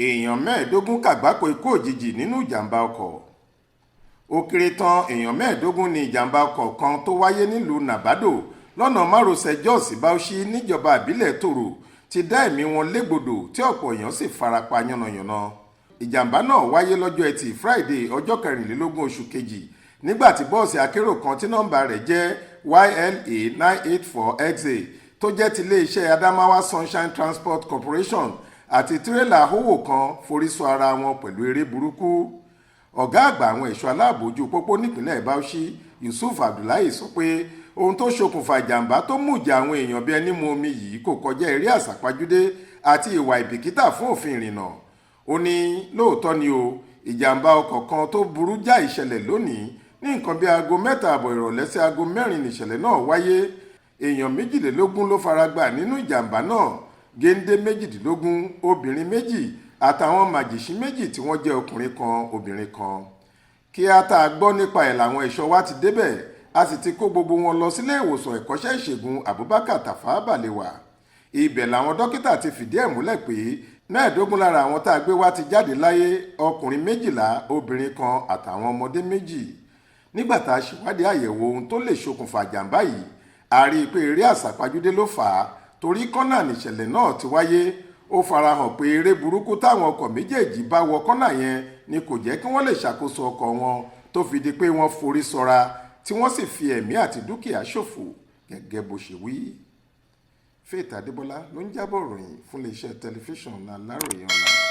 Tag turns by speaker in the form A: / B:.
A: èèyàn mẹ́ẹ̀ẹ́dógún kàgbákò ikú òjijì nínú ìjàmbá ọkọ̀. Ó kéré tán èèyàn mẹ́ẹ̀ẹ́dógún ní ìjàmbá ọkọ̀ kan tó wáyé nílùú Nàbádò lọ́nà márosẹ̀ Jos Bauchi níjọba ìbílẹ̀ Toro ti dá ẹ̀mí wọn légbodò tí ọ̀pọ̀ èèyàn sì farapa yánnayànna. Ìjàmbá náà wáyé lọ́jọ́ Ẹtì Friday ọjọ́ 24 oṣù kejì nígbà tí bọ́ọ̀sì akérò kan tí nọ́mbà rẹ̀ jẹ́ YLA 984XA tó jẹ́ ti iléeṣẹ́ Adamawa Sunshine Transport Corporation àti tírélà hówò kan forí sọ ara wọn pẹ̀lú eré burúkú. Ọ̀gá àgbà àwọn ẹ̀ṣọ́ aláàbò ojú pópó nípìnlẹ̀ Bauchi Yusuf Abdullahi sọ pé ohun tó ṣokùnfà ìjàmbá tó mú ìjà àwọn èèyàn bí ẹni mu omi yìí kò kọjá eré àsápajúdé àti ìwà ìbìkítà fún òfin ìrìnnà. Ó ní lóòótọ́ ni o, ìjàmbá ọkọ̀ kan tó burú já ìṣẹ̀lẹ̀ lónìí ní nǹkan bí aago 3:00 ìrọ̀lẹ́ sí aago 4 nìṣẹ̀lẹ̀ náà wáyé. Èèyàn 22 ló fara gbà nínú ìjàmbá náà, géńdé 18, obìnrin 2 àtàwọn màjèṣí 2 tí wọ́n jẹ́ ọkùnrin kan obìnrin kan. Kí á tá a gbọ́ nípa ẹ̀ làwọn ẹ̀ṣọ́ wa ti débẹ̀, a sì ti kó gbogbo wọn lọ sílé ìwòsàn ẹ̀kọ́ṣẹ́ ìṣègùn Abubakar Tafawa Balewa. Ibẹ̀ làwọn dókítà ti fìdí ẹ̀ múlẹ̀ pé 15 lára àwọn tá a gbé wá ti jáde láyé, ọkùnrin 12, obìnrin kan àtàwọn ọmọdé 2. Nígbà tá a ṣèwádìí àyẹ̀wò ohun tó lè ṣokùnfà jàǹbá yìí, a rí i pé eré àsápajúdé ló fà á torí kọ́nà nìṣẹ̀lẹ̀ náà ti wáyé. Ó farahàn pé eré burúkú táwọn ọkọ̀ méjèèjì bá wọ kọ́nà yẹn ni kò jẹ́ kí wọ́n lè ṣàkóso ọkọ̀ wọn tó fi di pé wọ́n forí sọra tí wọ́n sì fi ẹ̀mí àti dúkìá ṣòfò gẹ́gẹ́ bó ṣe wí. Faith Adébọ́lá ló ń jábọ̀ ròyìn fún iléeṣẹ́ tẹlifíṣàn Aláròyé online.